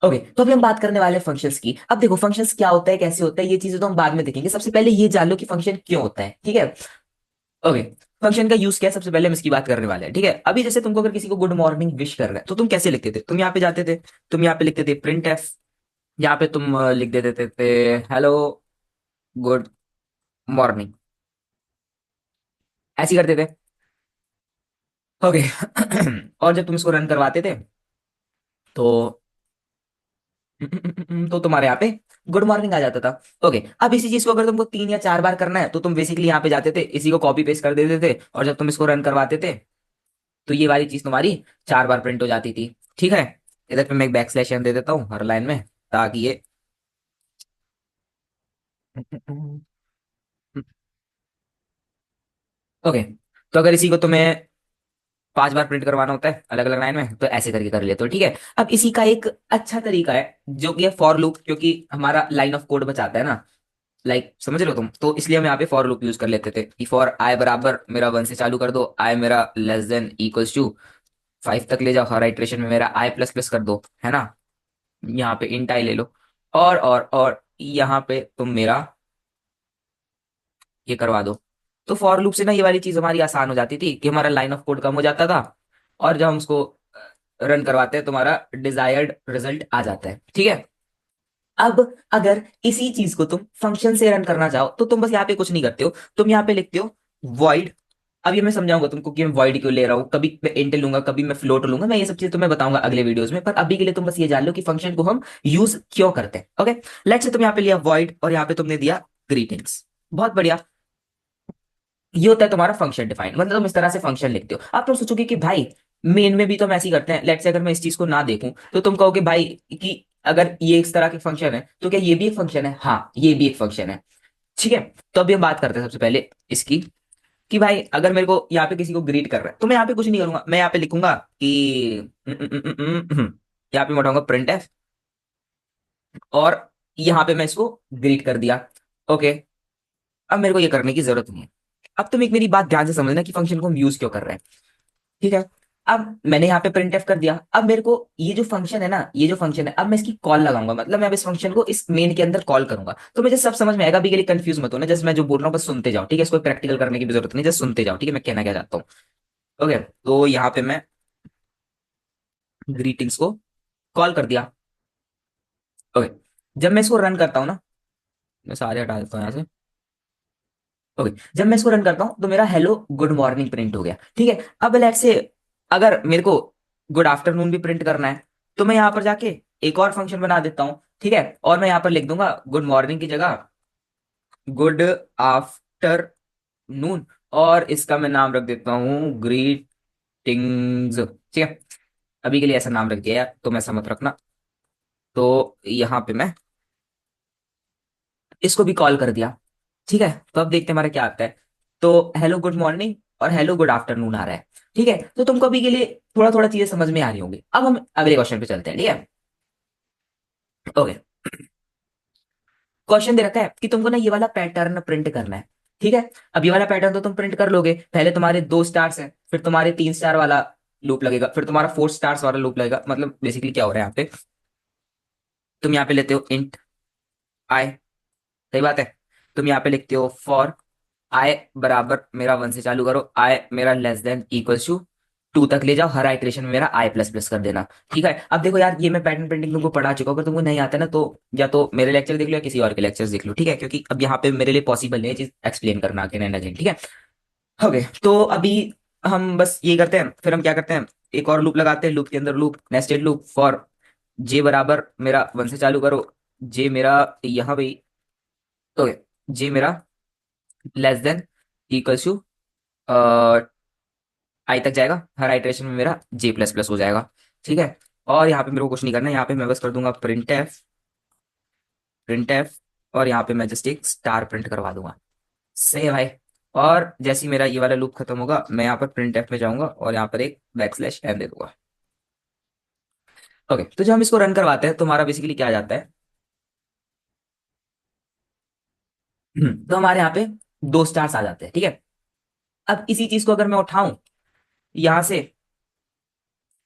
Okay, तो अभी हम बात करने वाले हैं फंक्शंस की। अब देखो फंक्शंस क्या होता है, कैसे होता है, ये चीजें तो हम बाद में देखेंगे। सबसे पहले ये जान लो कि फंक्शन क्यों होता है, ठीक है। ओके, फंक्शन का यूज क्या है, सबसे पहले हम इसकी बात करने वाले हैं, ठीक है। अभी जैसे तुमको अगर किसी को गुड मॉर्निंग विश कर रहे हैं तो तुम कैसे लिखते थे, तुम यहाँ पे जाते थे, तुम यहाँ पे लिखते थे प्रिंट एफ, यहाँ पे तुम लिख देते थे हेलो गुड मॉर्निंग, ऐसे ही करते थे। ओके और जब तुम इसको रन करवाते थे तो तो तुम्हारे यहाँ पे गुड मॉर्निंग आ जाता था। ओके, अब इसी चीज को अगर तुमको 3 या 4 बार करना है तो तुम बेसिकली यहाँ पे जाते थे, इसी को कॉपी पेस्ट कर देते थे, और जब तुम इसको रन करवाते थे तो ये वाली चीज तुम्हारी 4 बार प्रिंट हो जाती थी, ठीक है। इधर पे मैं एक बैक स्लैश एन दे देता हूँ हर लाइन में, ताकि ये ओके। तो अगर इसी को तुम्हें 5 बार प्रिंट करवाना होता है अलग अलग लाइन में तो ऐसे करके कर लेते हो, ठीक है। अब इसी का एक अच्छा तरीका है जो कि है फॉर लूप, क्योंकि हमारा लाइन ऑफ कोड बचाता है ना, समझ रहे हो तुम, तो इसलिए हम यहाँ पे फॉर लूप यूज कर लेते थे कि फॉर आई बराबर मेरा 1 से चालू कर दो, आई मेरा लेस देन इक्वल्स टू 5 तक ले जाओ, हर आइट्रेशन में मेरा आई प्लस प्लस कर दो, है ना। यहाँ पे इंट आई ले लो, और यहाँ पे तुम मेरा ये करवा दो। तो फॉर लूप से ना ये वाली चीज हमारी आसान हो जाती थी कि हमारा लाइन ऑफ कोड कम हो जाता था, और जब हम उसको रन करवाते हैं तुम्हारा डिजायर्ड रिजल्ट आ जाता है, ठीक है। अब अगर इसी चीज को तुम फंक्शन से रन करना चाहो तो तुम बस यहाँ पे कुछ नहीं करते हो, तुम यहाँ पे लिखते हो void। अब ये मैं समझाऊंगा तुमको कि मैं void क्यों ले रहा हूँ, कभी मैं इंट लूंगा कभी मैं फ्लोट लूंगा, मैं ये सब चीज तुम्हें बताऊंगा अगले वीडियोस में, पर अभी के लिए तुम बस ये जान लो कि फंक्शन को हम यूज क्यों करते हैं। ओके, लेट्स से तुम यहाँ पे लिया void और यहाँ पे तुमने दिया ग्रीटिंग्स, बहुत बढ़िया। ये होता है तुम्हारा फंक्शन डिफाइन, मतलब तुम इस तरह से फंक्शन लिखते हो। अब तुम सोचोगे कि भाई मेन में भी तो हम ऐसे ही करते हैं, लेट्स से अगर मैं इस चीज को ना देखूं तो तुम कहोगे भाई कि अगर ये इस तरह के फंक्शन है तो क्या ये भी एक फंक्शन है, हाँ ये भी एक फंक्शन है, ठीक है। तो अभी हम बात करते हैं सबसे पहले इसकी, कि भाई अगर मेरे को यहाँ पे किसी को ग्रीट कर रहा है तो मैं यहाँ पे कुछ नहीं करूंगा, मैं यहाँ पे लिखूंगा कि यहाँ पे मैं उठाऊंगा प्रिंट एफ, और यहाँ पे मैं इसको ग्रीट कर दिया। ओके, अब मेरे को ये करने की जरूरत नहीं है। अब तुम एक मेरी बात ध्यान से समझना कि फंक्शन को हम यूज क्यों कर रहे हैं, ठीक है। अब मैंने यहाँ पे प्रिंट एफ कर दिया, अब मेरे को ये जो फंक्शन है ना, ये जो फंक्शन है, अब मैं इसकी कॉल लगाऊंगा, मतलब मैं अब इस फंक्शन को इस मेन के अंदर कॉल करूंगा, तो मुझे सब समझ में आएगा। अभी के लिए कंफ्यूज मत होना, जस्ट मैं जो बोल रहा हूँ बस सुनते जाओ, ठीक है। इसको प्रैक्टिकल करने की भी जरूरत नहीं, जस्ट सुनते जाओ, ठीक है, मैं कहना क्या चाहता हूँ। ओके, तो यहाँ पे मैं ग्रीटिंग्स को कॉल कर दिया। ओके, जब मैं इसको रन करता हूँ ना, मैं सारे हटा देता हूँ यहाँ से। ओके, जब मैं इसको रन करता हूँ तो मेरा हेलो गुड मॉर्निंग प्रिंट हो गया, ठीक है। अब लेट्स से अगर मेरे को गुड आफ्टरनून भी प्रिंट करना है तो मैं यहाँ पर जाके एक और फंक्शन बना देता हूँ, ठीक है, और मैं यहाँ पर लिख दूंगा गुड मॉर्निंग की जगह गुड आफ्टरनून, और इसका मैं नाम रख देता हूँ ग्रीटिंग्स, ठीक है। अभी के लिए ऐसा नाम रख दिया यार, तो मैं ऐसा मत रखना। तो यहाँ पे मैं इसको भी कॉल कर दिया, ठीक है। तो अब देखते हैं हमारा क्या आता है। तो हेलो गुड मॉर्निंग और हेलो गुड आफ्टरनून आ रहा है, ठीक है। तो तुमको अभी के लिए थोड़ा थोड़ा चीजें समझ में आ रही होंगी। अब हम अगले क्वेश्चन पे चलते हैं, ठीक है। ओके, क्वेश्चन दे रखा है कि तुमको ना ये वाला पैटर्न प्रिंट करना है, ठीक है। अब ये वाला पैटर्न तो तुम प्रिंट कर लोगे, पहले तुम्हारे 2 स्टार्स हैं, फिर तुम्हारे 3 स्टार वाला लूप लगेगा, फिर तुम्हारा 4 स्टार्स वाला लूप लगेगा। मतलब बेसिकली क्या हो रहा है यहाँ पे, तुम यहाँ पे लेते हो इंट आई, सही बात है। तुम यहाँ पे लिखते हो फॉर आई बराबर मेरा 1 से चालू करो, आई मेरा लेस देन इक्वल्स टू 2 तक ले जाओ, हर आइट्रेशन में मेरा आई प्लस प्लस कर देना, ठीक है। अब देखो यार, ये मैं पैटर्न प्रिंटिंग तुमको पढ़ा चुका हूँ, अगर तुमको नहीं आता ना तो या तो मेरे लेक्चर देख लो या किसी और के लेक्चर्स देख लो, ठीक है, क्योंकि अब यहाँ पे मेरे लिए पॉसिबल नहीं है चीज एक्सप्लेन करना अगेन एंड अगेन, ठीक है। ओके, तो अभी हम बस ये करते हैं, फिर हम क्या करते हैं, एक और लूप लगाते हैं, लूप के अंदर लूप, नेस्टेड लूप फॉर जे बराबर मेरा 1 से चालू करो, जे मेरा यहाँ पे, ओके, जे मेरा लेस देन इक्वल्स टू आई तक जाएगा, हर आइटरेशन में मेरा जे प्लस प्लस हो जाएगा, ठीक है। और यहाँ पे मेरे को कुछ नहीं करना है, यहाँ पे मैं बस कर दूंगा प्रिंट एफ, प्रिंट एफ, और यहाँ पे मैं जस्ट एक स्टार प्रिंट करवा दूंगा, सही है भाई। और जैसे ही मेरा ये वाला लूप खत्म होगा मैं यहाँ पर प्रिंट एफ में जाऊंगा और यहाँ पर एक बैक स्लैश एन दे दूंगा। ओके, तो जब हम इसको रन करवाते हैं तो हमारा बेसिकली क्या आ जाता है, तो हमारे यहाँ पे 2 स्टार्स आ जाते हैं, ठीक है। अब इसी चीज को अगर मैं उठाऊं यहाँ से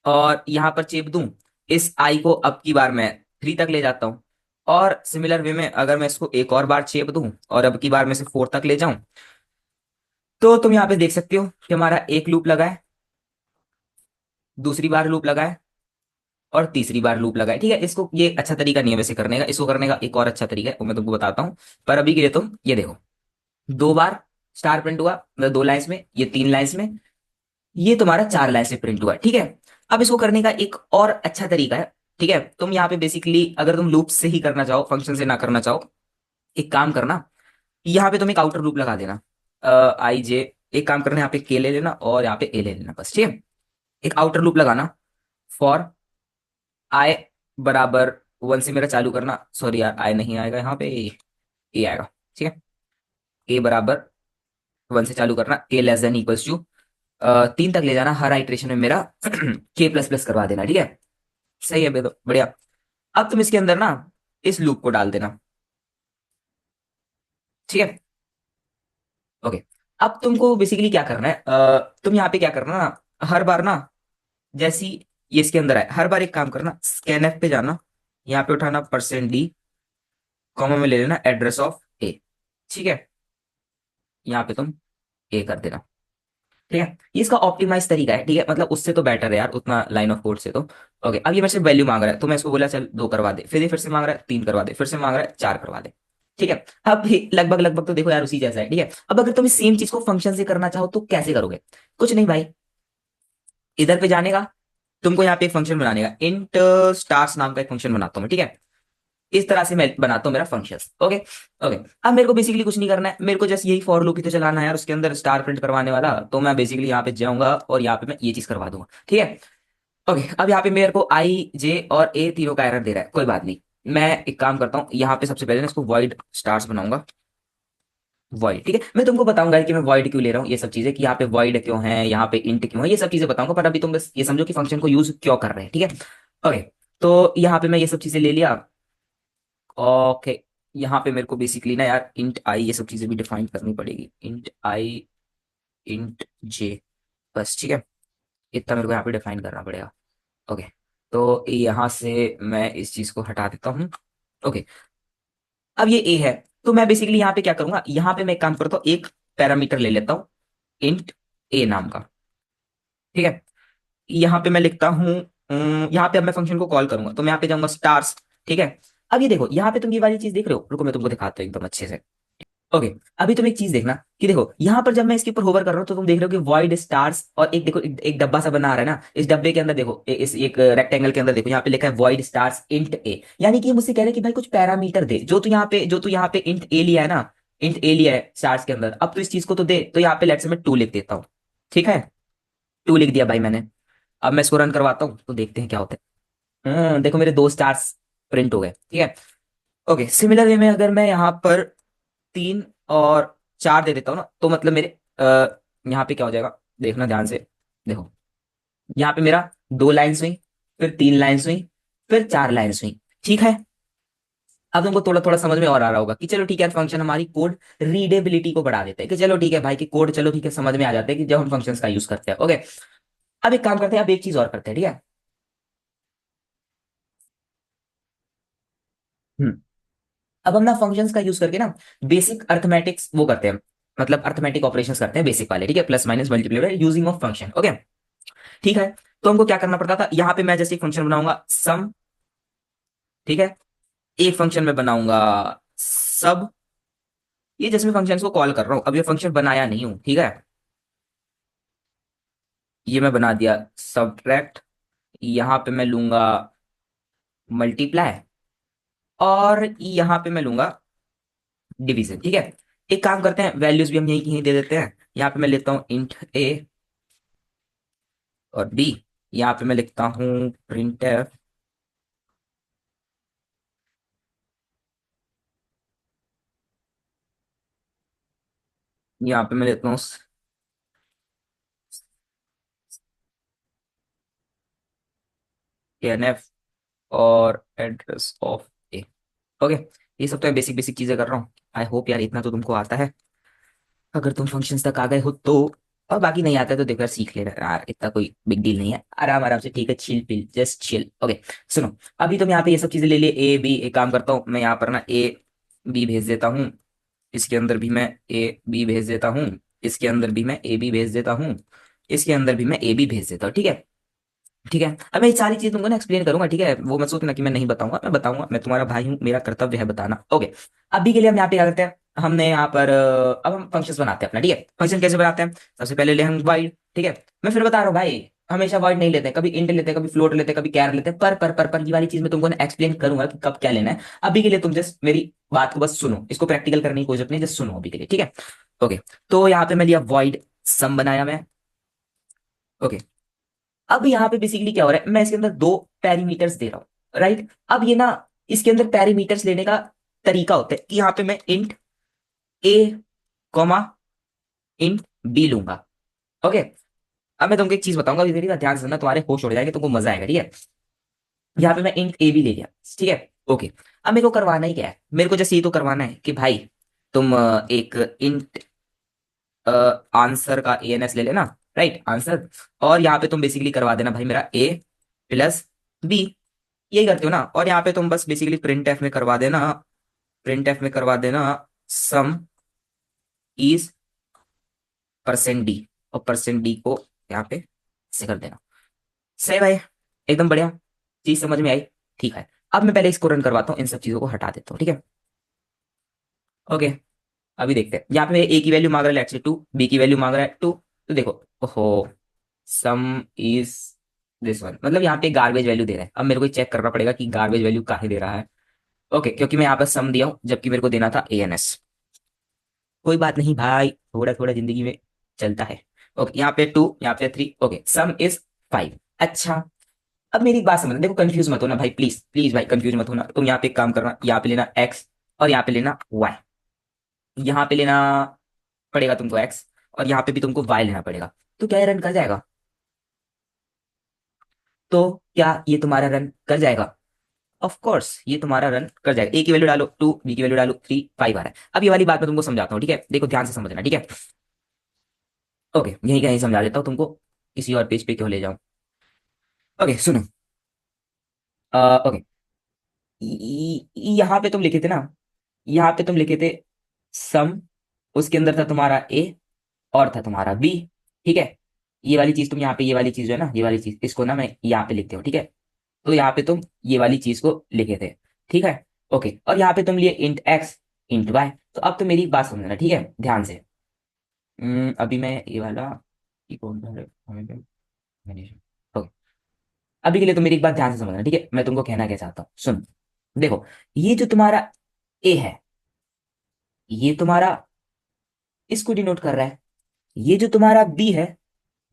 और यहाँ पर चेप दूं, इस आई को अब की बार मैं 3 तक ले जाता हूँ। और सिमिलर वे में अगर मैं इसको एक और बार शेप दूं और अब की बार मैं इसे 4 तक ले जाऊं, तो तुम यहाँ पे देख सकते हो कि हमारा एक लूप लगा है, दूसरी बार लूप लगा है, और तीसरी बार लूप लगा है। ठीक है, इसको ये अच्छा तरीका नहीं है वैसे करने का, इसको करने का एक और अच्छा तरीका है वो मैं तुमको बताता हूँ। पर अभी के लिए तुम ये देखो, 2 बार स्टार प्रिंट हुआ, मतलब 2 लाइन्स में, ये 3 लाइन्स में, ये तुम्हारा 4 लाइन में प्रिंट हुआ है। ठीक है, अब इसको करने का एक और अच्छा तरीका है। ठीक है, तुम यहाँ पे बेसिकली अगर तुम लूप से ही करना चाहो, फंक्शन से ना करना चाहो, एक काम करना, यहाँ पे तुम एक आउटर लूप लगा देना। आई जे, एक काम करना, यहाँ पे के ले लेना और यहाँ पे ए ले लेना बस। ठीक है, एक आउटर लूप लगाना, फॉर आई बराबर 1 से मेरा चालू करना, सॉरी यार आई नहीं आएगा यहाँ पे, ए आएगा। ठीक है, ए बराबर 1 से चालू करना, ए लेस देन इक्वल्स टू 3 तक ले जाना, हर आइट्रेशन में मेरा के प्लस प्लस करवा देना। ठीक है, सही है बढ़िया। अब तुम इसके अंदर ना इस लूप को डाल देना। ठीक है, ओके। अब तुमको बेसिकली क्या करना है, तुम यहाँ पे क्या करना ना, हर बार ना, जैसी ये इसके अंदर है, हर बार एक काम करना, स्कैन एफ पे जाना, यहाँ पे उठाना %d, कॉमा में ले लेना एड्रेस ऑफ ए। ठीक है, यहाँ पे तुम ए कर देना। ठीक है, ये इसका ऑप्टिमाइज तरीका है। ठीक है, मतलब उससे तो बेटर है यार, उतना लाइन ऑफ कोड से तो। ओके, अब ये मेरे से वैल्यू मांग रहा है, तो मैं इसको बोला चल 2 करवा दे, फिर ये फिर से मांग रहा है 3 करवा दे, फिर से मांग रहा है 4 करवा दे। ठीक है, अब ये लगभग लगभग तो देखो यार उसी जैसा है। ठीक है, अब अगर तुम इस सेम चीज को फंक्शन से करना चाहो तो कैसे करोगे? कुछ नहीं भाई, इधर पे जाने का, तुमको यहाँ पे एक फंक्शन बनाने का, इंट स्टार्स नाम का एक फंक्शन बनाता हूँ मैं। ठीक है, इस तरह से मैं बनाता हूँ मेरा फंक्शन। Okay, okay. अब मेरे को बेसिकली कुछ नहीं करना है, मेरे को जस्ट यही फॉर लूप ही तो चलाना है यार, उसके अंदर स्टार प्रिंट करवाने वाला, तो मैं बेसिकली यहाँ पे जाऊंगा और यहाँ पे मैं ये चीज करवा दूंगा। ठीक है, ओके। अब यहाँ पे मेरे को आई जे और ए तीनों का एरर दे रहा है, कोई बात नहीं, मैं एक काम करता हूँ, यहाँ पे सबसे पहले ना इसको वॉइड स्टार्स बनाऊंगा, वॉइड। ठीक है, मैं तुमको बताऊंगा कि मैं वॉइड क्यों ले रहा हूँ, ये सब चीजें, कि यहाँ पे वॉइड क्यों है, यहाँ पे इंट क्यों है, ये सब चीजें बताऊंगा, पर अभी तुम बस ये समझो कि फंक्शन को यूज क्यों कर रहे हैं। ठीक है, ओके। तो यहाँ पे मैं ये सब चीजें ले लिया। ओके, यहाँ पे मेरे को बेसिकली ना यार इंट आई ये सब चीजें भी डिफाइन करनी पड़ेगी, इंट आई, इंट जे, बस। ठीक है, इतना मेरे को यहाँ पे डिफाइन करना पड़ेगा। ओके, तो यहाँ से मैं इस चीज को हटा देता हूँ। ओके, अब ये ए है, तो मैं बेसिकली यहाँ पे क्या करूंगा, यहाँ पे मैं एक काम करता हूँ, एक पैरामीटर ले लेता हूँ, इंट ए नाम का। ठीक है, यहाँ पे मैं लिखता हूँ, यहाँ पे अब मैं फंक्शन को कॉल करूंगा, तो मैं यहाँ पे जाऊंगा स्टार्स। ठीक है, अब ये देखो, यहाँ पे तुम ये वाली चीज देख रहे हो, रुको मैं तुमको दिखाता हूँ एकदम अच्छे से। ओके, अभी तुम एक चीज देखना कि देखो यहाँ पर जब मैं इसके ऊपर होवर कर रहा हूँ, तो तुम देख रहे हो कि वॉइड स्टार्स, और एक देखो एक डब्बा सा बना आ रहा है ना, इस डब्बे के अंदर देखो, इस एक रेक्टेंगल के अंदर देखो, यहाँ पे लिखा है वॉइड स्टार्स इंट ए, यानी कि ये मुझसे कह रहे हैं कि भाई कुछ पैरामीटर दे, जो तू यहाँ पे इंट ए लिया है ना, इंट ए लिया है स्टार्स के अंदर, अब तो इस चीज को तो दे, तो यहाँ पे लेट्स से मैं 2 लिख देता हूँ। ठीक है, 2 लिख दिया भाई मैंने। अब मैं इसको रन करवाता हूँ तो देखते हैं क्या होता है। देखो मेरे 2 स्टार्स प्रिंट हो गए। ठीक है, ओके। सिमिलर वे में अगर मैं यहाँ पर 3 और 4 दे देता हूँ ना, तो मतलब मेरे यहाँ पे क्या हो जाएगा, देखना ध्यान से। देखो, यहाँ पे मेरा 2 लाइन्स हुई, फिर 3 लाइन्स हुई, फिर 4 लाइन्स हुई। ठीक है, अब तुमको थोड़ा थोड़ा समझ में और आ रहा होगा कि चलो ठीक है, फंक्शन हमारी कोड रीडेबिलिटी को बढ़ा देते हैं, कि चलो ठीक है भाई कि कोड, चलो ठीक है, समझ में आ जाते हैं कि जब हम फंक्शंस का यूज करते हैं। ओके, अब एक काम करते हैं, अब एक चीज और करते हैं। ठीक है, हम्म अब हम ना फंक्शंस का यूज करके ना बेसिक अर्थमेटिक्स वो करते हैं, मतलब अर्थमेटिक ऑपरेशंस करते हैं बेसिक वाले। ठीक है, plus minus multiply using of function. Okay, ठीक है। तो हमको क्या करना पड़ता था, यहाँ पे मैं जैसे एक फंक्शन बनाऊंगा सम। ठीक है, एक फंक्शन में बनाऊंगा सब, ये जिसमें फंक्शन को कॉल कर रहा हूं, अब ये फंक्शन बनाया नहीं हूं। ठीक है, ये मैं बना दिया सब्ट्रैक्ट, यहाँ पे मैं लूंगा मल्टीप्लाई, और यहाँ पे मैं लूंगा डिवीजन। ठीक है, एक काम करते हैं, वैल्यूज भी हम यहीं की यहीं दे देते हैं, यहाँ पे मैं लेता हूँ इंट ए और बी, यहाँ पे मैं लिखता हूँ प्रिंट, यहाँ पे मैं लेता हूँ एनएफ और एड्रेस ऑफ ए। ओके, ये सब तो मैं बेसिक बेसिक चीजें कर रहा हूँ। आई होप यार इतना तो तुमको आता है, अगर तुम फंक्शंस तक आ गए हो तो। और बाकी नहीं आता है तो देखो यार सीख लेना यार, इतना कोई बिग डील नहीं है, आराम आराम से, ठीक है, chill pill, just chill. Okay सुनो, अभी तुम यहाँ पे ये सब चीजें ले लिए, ए बी, एक काम करता हूँ मैं यहाँ पर ना ए बी भेज देता हूँ, इसके अंदर भी मैं ए बी भेज देता हूँ, इसके अंदर भी मैं ए बी भेज देता हूँ, इसके अंदर भी मैं ए बी भेज देता हूँ, ठीक है। ठीक है, अब मैं ये सारी चीज तुमको ना एक्सप्लेन करूंगा, ठीक है, वो मत सोचना कि मैं नहीं बताऊंगा, मैं बताऊंगा, मैं तुम्हारा भाई हूँ, मेरा कर्तव्य है बताना। ओके, अभी के लिए हम यहाँ पे क्या करते हैं, हमने यहाँ पर अब हम फंक्शंस बनाते हैं अपना, ठीक है। फंक्शन कैसे बनाते हैं, सबसे पहले ले हम वाइड, ठीक है। मैं फिर बता रहा हूँ भाई, हमेशा वाइड नहीं लेते, कभी इंट लेते हैं, कभी फ्लोट लेते हैं, कभी कैर लेते हैं, पर ये वाली चीज मैं तुमको ना एक्सप्लेन करूंगा कि कब क्या लेना है। अभी के लिए तुम जस्ट मेरी बात को बस सुनो, इसको प्रैक्टिकल करने की कोई जरूरत नहीं, जस्ट सुनो अभी के लिए, ठीक है। ओके, तो यहाँ पे मैं लिया वॉइड सम बनाया मैं। ओके, अब यहाँ पे बेसिकली क्या हो रहा है, मैं इसके अंदर दो पैरामीटर्स दे रहा हूँ, राइट। अब ये ना, इसके अंदर पैरामीटर्स लेने का तरीका होता है कि यहाँ पे मैं इंट ए कॉमा इंट बी लूंगा। ओके, अब मैं तुमको एक चीज बताऊंगा, मेरी बात ध्यान से सुनना, तुम्हारे होश उड़ जाएंगे, तुमको मजा आएगा, ठीक है। यहाँ पे मैं इंट ए बी ले लिया, ठीक है। ओके, अब मेरे को करवाना ही क्या है, मेरे को जैसे ये तो करवाना है कि भाई तुम एक इंट आंसर का ए एन एस ले लेना, राइट, आंसर। और यहाँ पे तुम बेसिकली करवा देना भाई मेरा ए प्लस बी, यही करते हो ना। और यहाँ पे तुम बस बेसिकली प्रिंट एफ में करवा देना, प्रिंट एफ में करवा देना सम इज परसेंट डी, और परसेंट डी को यहाँ पे से कर देना। सही भाई, एकदम बढ़िया, चीज समझ में आई। ठीक है, अब मैं पहले इसको रन करवाता हूँ, इन सब चीजों को हटा देता हूँ, ठीक है। ओके, अभी देखते हैं, यहाँ पे मेरे ए की वैल्यू मांग रहा है लेट्स से 2, बी की वैल्यू मांग रहा है 2, तो देखो, ओहो, सम इज दिस वन, मतलब यहाँ पे गार्बेज वैल्यू दे रहा है। अब मेरे को चेक करना पड़ेगा कि गार्बेज वैल्यू काहे दे रहा है। ओके, क्योंकि मैं यहाँ पर सम दिया हूँ जबकि मेरे को देना था ए एन एस। कोई बात नहीं भाई, थोड़ा थोड़ा जिंदगी में चलता है। ओके, यहाँ पे 2, यहाँ पे 3, ओके, सम इज 5। अच्छा, अब मेरी एक बात समझना, देखो कंफ्यूज मत होना भाई, प्लीज प्लीज भाई कंफ्यूज मत होना, तुम यहाँ पे एक काम करना, यहाँ पे लेना एक्स और यहाँ पे लेना वाई, यहाँ पे लेना पड़ेगा तुमको एक्स और यहाँ पे भी तुमको वाई लेना पड़ेगा। तो क्या ये रन कर जाएगा, तो क्या ये तुम्हारा रन कर जाएगा, ऑफ कोर्स ये तुम्हारा रन कर जाएगा। ए की वैल्यू डालो 2, बी की वैल्यू डालो 3, 5 आ रहा है। अब ये वाली बात मैं तुमको समझाता हूँ, ठीक है, देखो ध्यान से समझना, ठीक है। ओके, यही कहीं समझा देता हूँ तुमको, किसी और पेज पे क्यों ले जाऊं। ओके सुनो, ओके, यहाँ पे तुम लिखे थे ना, यहाँ पे तुम लिखे थे सम, उसके अंदर था तुम्हारा ए और था तुम्हारा बी, ठीक है। ये वाली चीज तुम यहाँ पे, ये वाली चीज जो है ना, ये वाली चीज, इसको ना मैं यहाँ पे लिखते हो, ठीक है। तो यहाँ पे तुम ये वाली चीज को लिखे थे, ठीक है। ओके, और यहाँ पे तुम लिए इंट एक्स इंट वाई। तो अब तो मेरी एक बात समझना, ठीक है, ध्यान से। अभी मैं ये वाला, ये कौन सा है? ओके, अभी के लिए तो मेरी एक बात ध्यान से समझना, ठीक है, मैं तुमको कहना क्या चाहता हूँ, सुन। देखो, ये जो तुम्हारा ए है, ये तुम्हारा इसको डिनोट कर रहा है, ये जो तुम्हारा बी है,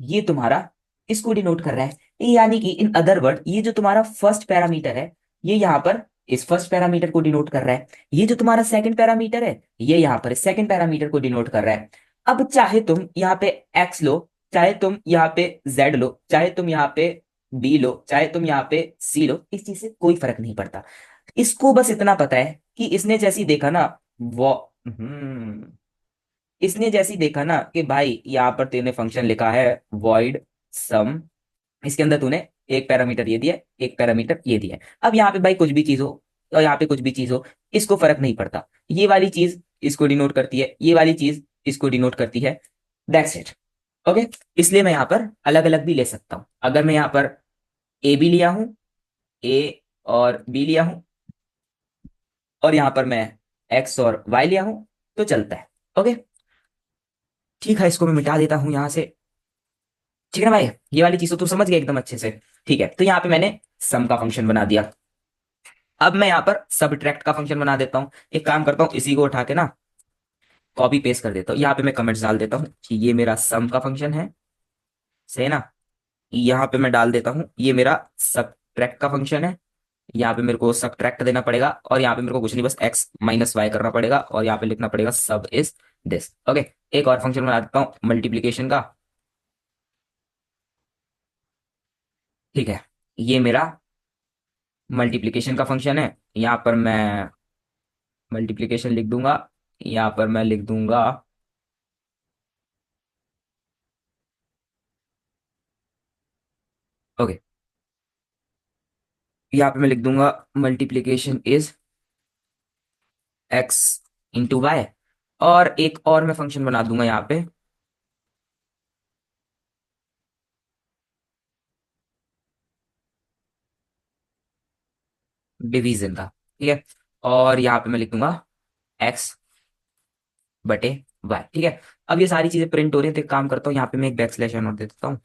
ये तुम्हारा इसको डिनोट कर रहा है। यानी कि इन अदर वर्ड, ये जो तुम्हारा फर्स्ट पैरामीटर है, ये यहाँ पर इस फर्स्ट पैरामीटर को डिनोट कर रहा है। ये जो तुम्हारा सेकंड पैरामीटर है, ये यहाँ पर सेकंड पैरामीटर को डिनोट कर रहा है। अब चाहे तुम यहाँ पे एक्स लो, चाहे तुम यहाँ पे जेड लो, चाहे तुम यहाँ पे बी लो, चाहे तुम यहाँ पे सी लो, इस चीज से कोई फर्क नहीं पड़ता। इसको बस इतना पता है कि इसने जैसी देखा ना, वो इसने जैसी देखा ना कि भाई यहाँ पर तूने फंक्शन लिखा है वॉइड सम, इसके अंदर तूने एक पैरामीटर ये दिया, एक पैरामीटर ये दिया है। अब यहाँ पे भाई कुछ भी चीज हो और यहाँ पे कुछ भी चीज हो, इसको फर्क नहीं पड़ता, ये वाली चीज इसको डिनोट करती है, ये वाली चीज इसको डिनोट करती है, दैट्स इट। ओके, इसलिए मैं यहाँ पर अलग अलग भी ले सकता हूँ, अगर मैं यहाँ पर ए भी लिया हूँ, ए और बी लिया हूँ, और यहाँ पर मैं एक्स और वाई लिया हूँ, तो चलता है। ओके, ठीक है, इसको मैं मिटा देता हूँ यहाँ से, ठीक है ना भाई, ये वाली चीज तो तू समझ गया एकदम अच्छे से। ठीक है, तो यहाँ पे मैंने सम का फंक्शन बना दिया। अब मैं यहाँ पर सबट्रैक्ट का फंक्शन बना देता हूँ, एक काम करता हूँ, इसी को उठा के ना कॉपी पेस्ट कर देता हूँ, यहाँ पे मैं कमेंट्स डाल देता हूँ कि ये मेरा सम का फंक्शन है, सही है ना। यहाँ पे मैं डाल देता हूँ ये मेरा सबट्रैक्ट का फंक्शन है, यहाँ पे मेरे को सबट्रैक्ट देना पड़ेगा, और यहाँ पे मेरे को कुछ नहीं, बस एक्स माइनस वाई करना पड़ेगा, और यहाँ पे लिखना पड़ेगा सब इज दिस। ओके, एक और फंक्शन बना देता हूँ मल्टीप्लीकेशन का, ठीक है, ये मेरा मल्टीप्लीकेशन का फंक्शन है। यहाँ पर मैं मल्टीप्लीकेशन लिख दूंगा, यहाँ पर मैं लिख दूंगा ओके, यहाँ पे मैं लिख दूंगा multiplication is x into y, और एक और मैं फंक्शन बना दूंगा यहाँ पे, डिवीजन का। ठीक है, और यहाँ पे मैं लिख दूंगा एक्स बटे वाई। ठीक है, अब ये सारी चीजें प्रिंट हो रही है, तो एक काम करता हूँ, यहाँ पे मैं एक बैक स्लैश एन और दे देता हूँ,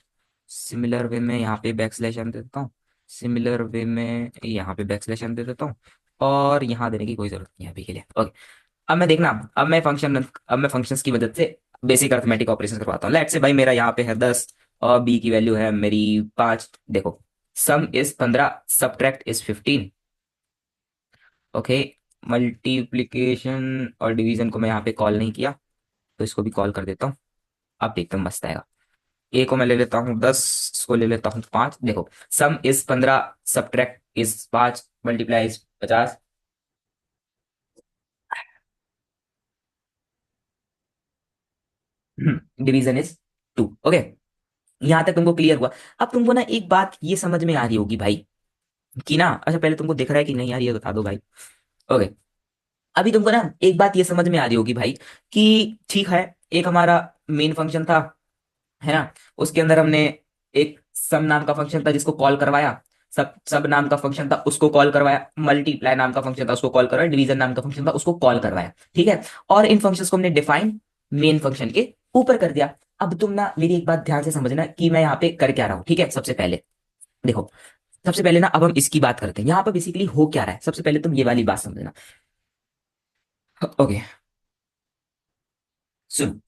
सिमिलर वे में यहाँ पे बैक स्लैश एन दे देता हूँ, सिमिलर वे में यहाँ पे बैक स्लैश एन दे देता हूँ, और यहाँ देने की कोई जरूरत नहीं है अभी के लिए। ओके, अब मैं देखना, अब मैं फंक्शंस की मदद से बेसिक अर्थमेटिक ऑपरेशन करवाता हूँ। लेट से भाई मेरा यहाँ पे है 10 और बी की वैल्यू है मेरी 5। देखो, सम is 15, subtract is 15। Okay, multiplication और डिवीजन को मैं यहाँ पे कॉल नहीं किया, तो इसको भी कॉल कर देता हूँ। अब एकदम मस्त आएगा। ए को मैं ले लेता हूँ 10, इसको ले लेता हूँ 5। देखो, सम is 15, subtract is 5, multiply is 50, division is 2। Okay, यहां तक तुमको क्लियर हुआ? अब तुमको ना एक बात ये समझ में आ रही होगी भाई, कि ना, अच्छा पहले तुमको दिख रहा है कि नहीं यार, ये बता दो भाई। ओके, अभी तुमको ना एक बात ये समझ में आ रही होगी भाई, कि ठीक है, एक हमारा मेन फंक्शन था, है ना, उसके अंदर हमने एक सम नाम का फंक्शन था जिसको कॉल करवाया, सब सब नाम का फंक्शन था उसको कॉल करवाया, मल्टीप्लाई नाम का फंक्शन था उसको कॉल करवाया, डिवीजन नाम का फंक्शन था उसको कॉल करवाया। ठीक है, और इन फंक्शंस को हमने डिफाइन मेन फंक्शन के ऊपर कर दिया। अब तुम ना मेरी एक बात ध्यान से समझना कि मैं यहाँ पे कर क्या रहा हूँ। ठीक है, सबसे पहले देखो, सबसे पहले ना अब हम इसकी बात करते हैं, यहाँ पर बेसिकली हो क्या रहा है, सबसे पहले तुम ये वाली बात समझना। ओके, सुनो,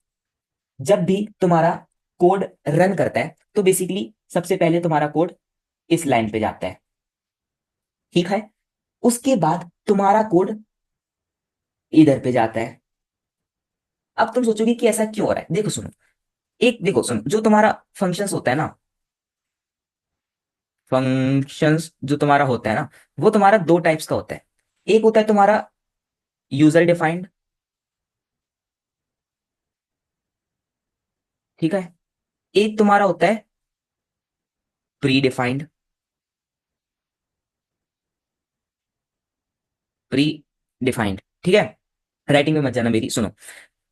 जब भी तुम्हारा कोड रन करता है, तो बेसिकली सबसे पहले तुम्हारा कोड इस लाइन पे जाता है। ठीक है, उसके बाद तुम्हारा कोड इधर पे जाता है। अब तुम सोचोगे कि ऐसा क्यों हो रहा है, देखो सुनो, एक देखो सुनो, जो तुम्हारा फंक्शंस होता है ना, फंक्शंस जो तुम्हारा होता है ना, वो तुम्हारा दो टाइप्स का होता है। एक होता है तुम्हारा यूजर डिफाइंड, ठीक है, एक तुम्हारा होता है प्री डिफाइंड। प्री डिफाइंड, ठीक है, राइटिंग में मत जाना मेरी, सुनो।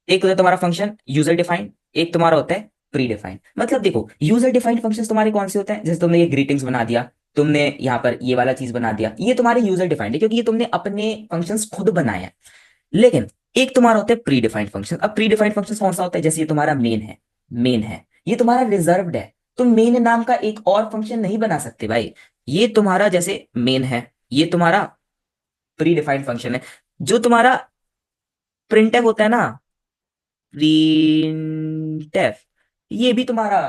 एक होता है तुम्हारा फंक्शन यूजर डिफाइंड, एक तुम्हारा होता है प्री डिफाइंड। मतलब देखो, यूजर डिफाइंड फंक्शंस तुम्हारे कौन से होते हैं, जैसे तुमने ये ग्रीटिंग्स बना दिया, तुमने यहाँ पर ये वाला चीज बना दिया, ये तुम्हारे यूजर डिफाइंड है, क्योंकि ये तुमने अपने फंक्शंस खुद बनाए हैं। लेकिन एक तुम्हारा होता है प्री डिफाइंड फंक्शन। अब प्री डिफाइंड फंक्शन कौन सा होता है, जैसे ये तुम्हारा मेन है, ये तुम्हारा रिजर्व्ड है। तुम मेन नाम का एक और फंक्शन नहीं बना सकते भाई। ये तुम्हारा जैसे मेन है, ये तुम्हारा प्री डिफाइंड फंक्शन है। जो तुम्हारा प्रिंटफ होता है ना, प्रिंटफ, ये भी तुम्हारा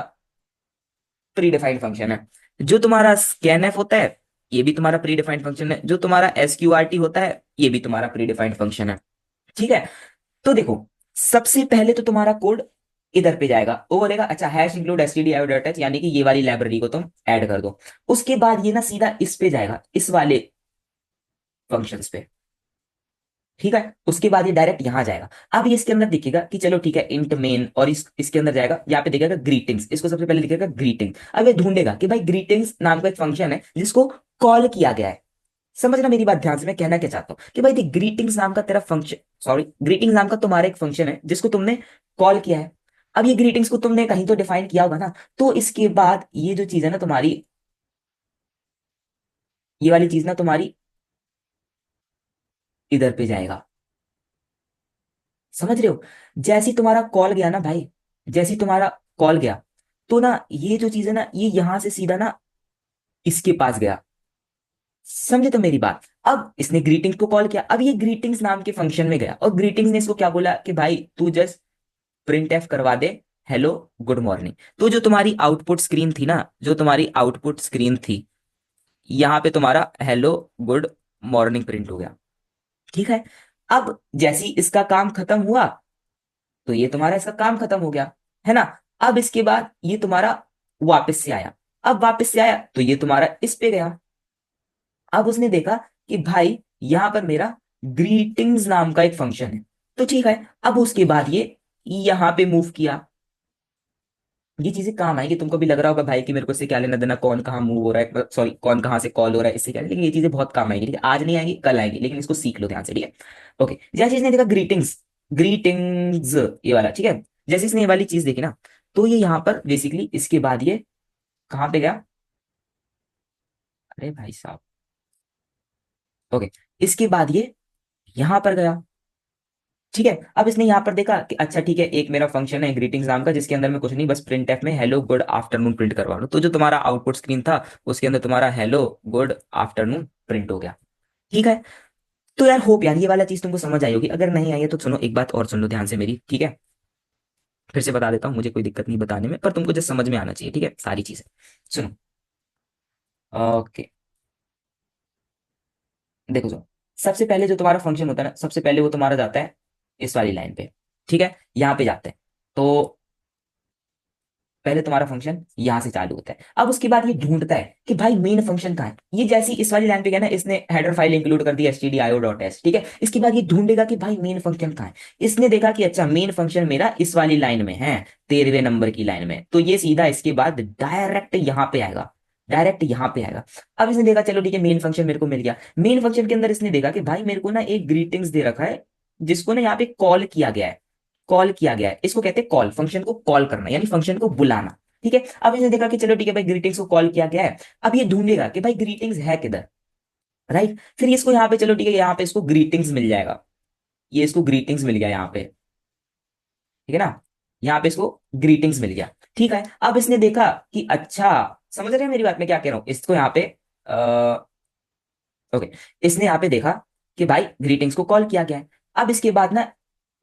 प्री डिफाइंड फंक्शन है। जो तुम्हारा स्कैनफ होता है, ये भी तुम्हारा प्री डिफाइंड फंक्शन है। जो तुम्हारा एसक्यूआरटी होता है, ये भी तुम्हारा प्री डिफाइंड फंक्शन है। ठीक है, तो देखो, सबसे पहले तो तुम्हारा कोड इधर पे जाएगा, वो बोलेगा अच्छा हैश इंक्लूड stdio.h, यानी कि ये वाली लाइब्रेरी को तुम ऐड कर दो। उसके बाद ये ना सीधा इस पे जाएगा, इस वाले फंक्शंस पे। ठीक है, उसके बाद ये डायरेक्ट यहां जाएगा। अब ये इसके अंदर दिखेगा कि चलो ठीक है, इंट मेन, और इसके अंदर जाएगा, यहाँ पे दिखेगा ग्रीटिंग्स, इसको सबसे पहले दिखेगा ग्रीटिंग। अब ये ढूंढेगा कि भाई ग्रीटिंग्स नाम का एक फंक्शन है जिसको कॉल किया गया है। समझना मेरी बात ध्यान से, मैं कहना क्या चाहता हूँ कि भाई देख, ग्रीटिंग्स नाम का तेरा फंक्शन, सॉरी, ग्रीटिंग्स नाम का तुम्हारा एक फंक्शन है जिसको तुमने कॉल किया है। अब ये ग्रीटिंग्स को तुमने कहीं तो डिफाइन किया होगा ना, तो इसके बाद ये जो चीज है ना तुम्हारी, ये वाली चीज ना तुम्हारी इधर पे जाएगा। समझ रहे हो? जैसे ही तुम्हारा कॉल गया ना भाई, जैसे ही तुम्हारा कॉल गया, तो ना ये जो चीज है ना, ये यहां से सीधा ना इसके पास गया। समझे तो मेरी बात? अब इसने ग्रीटिंग्स को कॉल किया, अब ये ग्रीटिंग्स नाम के फंक्शन में गया, और ग्रीटिंग्स ने इसको क्या बोला कि भाई तू जस्ट प्रिंट एफ करवा दे, हेलो गुड मॉर्निंग। तो जो तुम्हारी आउटपुट स्क्रीन थी ना, जो तुम्हारी आउटपुट स्क्रीन थी, यहाँ पे तुम्हारा हेलो गुड मॉर्निंग प्रिंट हो गया। ठीक है, अब जैसी इसका काम खत्म हुआ, तो ये तुम्हारा इसका काम खत्म हो गया, है ना। अब इसके बाद ये तुम्हारा वापस से आया, अब वापस से आया तो ये तुम्हारा इस पे गया। अब उसने देखा कि भाई यहां पर मेरा ग्रीटिंग्स नाम का एक फंक्शन है, तो ठीक है, अब उसके बाद ये यहां पे मूव किया। ये चीजें काम आएंगी। तुमको भी लग रहा होगा भाई कि मेरे को इससे क्या लेना देना, कौन कहाँ मूव हो रहा है, सॉरी कौन कहाँ से कॉल हो रहा है, इससे क्या, लेकिन ये चीजें बहुत काम आएंगी, ठीक है, आज नहीं आएंगी कल आएंगी, लेकिन इसको सीख लो ध्यान से, ठीक है। ओके, जैसे इसने देखा ग्रीटिंग्स, ग्रीटिंग्स ये वाला, ठीक है, जैसे इसने ये वाली चीज देखी ना, तो ये यहाँ पर बेसिकली इसके बाद ये कहाँ पे गया, अरे भाई साहब, ओके, इसके बाद ये यहाँ पर गया, ठीक है। अब इसने यहाँ पर देखा कि अच्छा ठीक है, एक मेरा फंक्शन है ग्रीटिंग्स नाम का, जिसके अंदर मैं कुछ नहीं, बस प्रिंट एफ में हेलो गुड आफ्टरनून प्रिंट करवा लूँ, तो जो तुम्हारा आउटपुट स्क्रीन था उसके अंदर तुम्हारा हेलो गुड आफ्टरनून प्रिंट हो गया, ठीक है। तो यार होप यार ये वाला चीज तुमको समझ आई होगी, अगर नहीं आई है तो सुनो एक बात और सुन लो ध्यान से मेरी, ठीक है। फिर से बता देता हूँ, मुझे कोई दिक्कत नहीं बताने में, पर तुमको जस्ट समझ में आना चाहिए, ठीक है, सारी चीजें। सुनो, ओके, देखो जो सबसे पहले जो तुम्हारा फंक्शन होता है ना, सबसे पहले वो तुम्हारा जाता है इस वाली लाइन पे, ठीक है, यहाँ पे जाते हैं। तो पहले तुम्हारा फंक्शन यहाँ से चालू होता है, अब उसके बाद ये ढूंढता है कि भाई मेन फंक्शन कहाँ है। ये जैसे ही इस वाली लाइन पे गया ना, इसने हेडर फाइल इंक्लूड कर दी stdio.h, ठीक है। इसके बाद ये ढूंढेगा कि भाई मेन फंक्शन कहाँ है। इसने देखा कि अच्छा मेन फंक्शन मेरा इस वाली लाइन में है, 13वें नंबर की लाइन में, तो ये सीधा इसके बाद डायरेक्ट यहाँ पे आएगा, डायरेक्ट यहाँ पे आएगा। अब इसने देखा चलो ठीक है, मेन फंक्शन मेरे को मिल गया। मेन फंक्शन के अंदर इसने देखा कि भाई मेरे को ना एक ग्रीटिंग्स दे रखा है, जिसको ना यहाँ पे कॉल किया गया है, कॉल किया गया है, इसको कहते हैं कॉल, फंक्शन को कॉल करना यानी फंक्शन को बुलाना, ठीक है। अब इसने देखा कि चलो ठीक है भाई ग्रीटिंग्स को कॉल किया गया है, अब ये ढूंढेगा कि भाई ग्रीटिंग्स है किधर, राइट। फिर इसको यहाँ पे चलो ठीक है, यहाँ पे इसको ग्रीटिंग्स मिल जाएगा, ये इसको ग्रीटिंग्स मिल गया यहाँ पे, ठीक है ना, यहाँ पे इसको ग्रीटिंग्स मिल गया, ठीक है। अब इसने देखा कि अच्छा, समझ रहे हैं मेरी बात, मैं क्या कह रहा हूँ, इसको यहाँ पे ओके, इसने यहाँ पे देखा कि भाई ग्रीटिंग्स को कॉल किया गया है। अब इसके बाद ना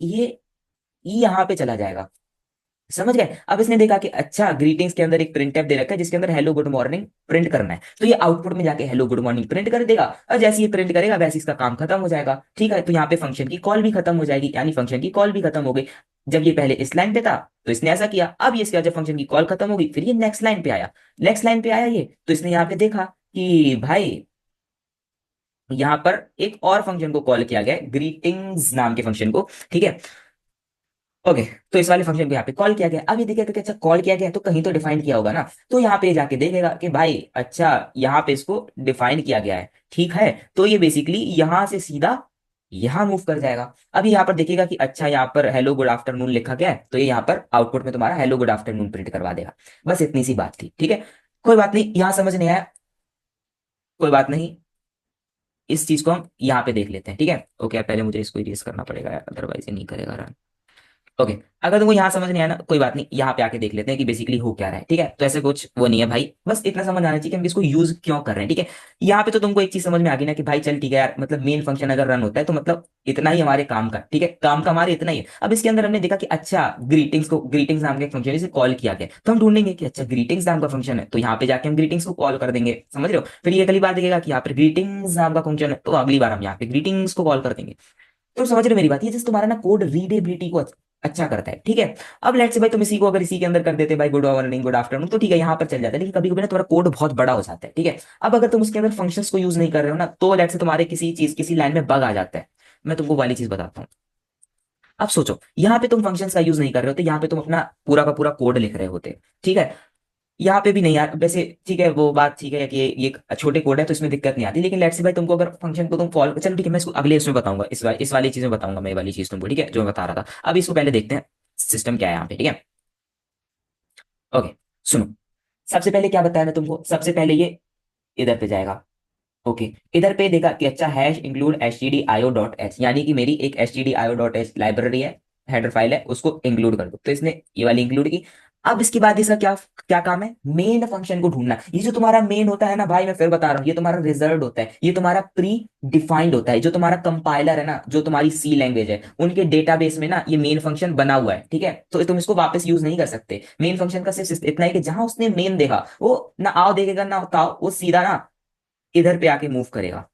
ये यहाँ पे चला जाएगा, समझ गए। अब इसने देखा कि अच्छा ग्रीटिंग्स के अंदर एक प्रिंट टैब दे रखा है, जिसके अंदर हेलो गुड मॉर्निंग प्रिंट करना है, तो ये आउटपुट में जाके हेलो गुड मॉर्निंग प्रिंट कर देगा, और जैसे ये प्रिंट करेगा वैसे इसका काम खत्म हो जाएगा, ठीक है। तो यहाँ पे फंक्शन की कॉल भी खत्म हो जाएगी, यानी फंक्शन की कॉल भी खत्म हो गई। जब ये पहले इस लाइन पे था तो इसने ऐसा किया, अब ये इसके बाद जब फंक्शन की कॉल खत्म होगी फिर ये नेक्स्ट लाइन पे आया, नेक्स्ट लाइन पे आया ये, तो इसने यहाँ पे देखा कि भाई यहाँ पर एक और फंक्शन को कॉल किया गया है, ग्रीटिंग्स नाम के फंक्शन को, ठीक है। ओके, तो इस वाले फंक्शन को यहाँ पे कॉल किया गया। अब ये देखेगा कि अच्छा कॉल किया गया है, तो कहीं तो डिफाइन किया होगा ना, तो यहाँ पे जाके देखेगा कि भाई अच्छा यहाँ पे इसको डिफाइन किया गया है, ठीक है। तो ये बेसिकली यहाँ से सीधा यहाँ मूव कर जाएगा। अब ये यहाँ पर देखेगा कि अच्छा यहाँ पर हेलो गुड आफ्टरनून लिखा गया है, तो ये यहाँ पर आउटपुट में तुम्हारा हेलो गुड आफ्टरनून प्रिंट करवा देगा। बस इतनी सी बात थी, ठीक है। कोई बात नहीं, यहाँ समझ नहीं आया, कोई बात नहीं, इस चीज को हम यहाँ पे देख लेते हैं, ठीक है। ओके, पहले मुझे इसको इरेज करना पड़ेगा यार, अदरवाइज ये नहीं करेगा रन। ओके, अगर तुमको यहाँ समझ नहीं आया ना, कोई बात नहीं, यहाँ पे आके देख लेते हैं कि बेसिकली हो क्या रहा है, ठीक है। तो ऐसे कुछ वो नहीं है भाई, बस इतना समझ आना चाहिए कि हम इसको यूज क्यों कर रहे हैं, ठीक है। यहाँ पे तो तुमको एक चीज समझ में आ गई ना कि भाई चल ठीक है यार, मतलब मेन फंक्शन अगर रन होता है तो मतलब इतना ही हमारे काम का, ठीक है, काम का हमारे इतना ही है। अब इसके अंदर हमने देखा कि अच्छा ग्रीटिंग्स को, ग्रीटिंग्स नाम का एक फंक्शन इसे कॉल किया गया, तो हम ढूंढेंगे कि अच्छा ग्रीटिंग्स नाम का फंक्शन है, तो यहाँ पे जाके हम ग्रीटिंग्स को कॉल कर देंगे, समझ रहे हो। फिर ये अगली बार देखेगा कि यहाँ पे ग्रीटिंग्स नाम का फंक्शन है, तो अगली बार हम यहाँ पे ग्रीटिंग्स को कॉल कर देंगे। तो समझ रहे हो मेरी बात, ये जस्ट तुम्हारा ना कोड रीडेबिलिटी को अच्छा करता है, ठीक है। अब लेट्स से भाई तुम इसी को अगर इसी के अंदर कर देते भाई गुड मॉर्निंग गुड आफ्टरनून, तो ठीक है यहाँ पर चल जाता है, लेकिन कभी कभी ना तुम्हारा कोड बहुत बड़ा हो जाता है, ठीक है। अब अगर तुम उसके अंदर फंक्शंस को यूज नहीं कर रहे हो ना, तो लेट्स से तुम्हारे किसी चीज किसी लाइन में बग आ जाता है। मैं तुमको वाली चीज बताता हूँ। अब सोचो यहाँ पे तुम फंक्शंस का यूज नहीं कर रहे होते, यहाँ पे तुम अपना पूरा का पूरा कोड लिख रहे होते, ठीक है। यहाँ पे भी नहीं यार वैसे, ठीक है वो बात ठीक है कि ये एक छोटे कोड है तो इसमें दिक्कत नहीं आती, लेकिन लेट्स से भाई तुमको अगर फंक्शन को तुम कॉल, चलो ठीक है मैं इसको अगले इसमें बताऊंगा, इस वाली चीज में बताऊंगा मैं, ये वाली चीज तुमको, ठीक है, जो मैं बता रहा था। अब इसको पहले देखते हैं सिस्टम क्या है यहाँ पे, ठीक है। ओके, सुनो, सबसे पहले क्या बताया मैं तुमको, सबसे पहले ये इधर पे जाएगा, ओके। इधर पे देखा कि अच्छा हैश इंक्लूड stdio.h, यानी कि मेरी एक stdio.h लाइब्रेरी है, हेडर फाइल है, उसको इंक्लूड कर दो, तो इसने ये वाली इंक्लूड की। अब इसके बाद इसका क्या क्या काम है, मेन फंक्शन को ढूंढना। ये जो तुम्हारा मेन होता है ना भाई, मैं फिर बता रहा हूँ, ये तुम्हारा रिजर्व होता है, ये तुम्हारा प्री डिफाइंड होता है। जो तुम्हारा कंपाइलर है ना, जो तुम्हारी सी लैंग्वेज है, उनके डेटाबेस में ना ये मेन फंक्शन बना हुआ है, ठीक है। तो तुम इसको वापस यूज नहीं कर सकते। मेन फंक्शन का सिर्फ इतना है कि जहां उसने मेन देखा वो ना आओ देखेगा ना ताओ, वो सीधा ना इधर पे आके मूव करेगा,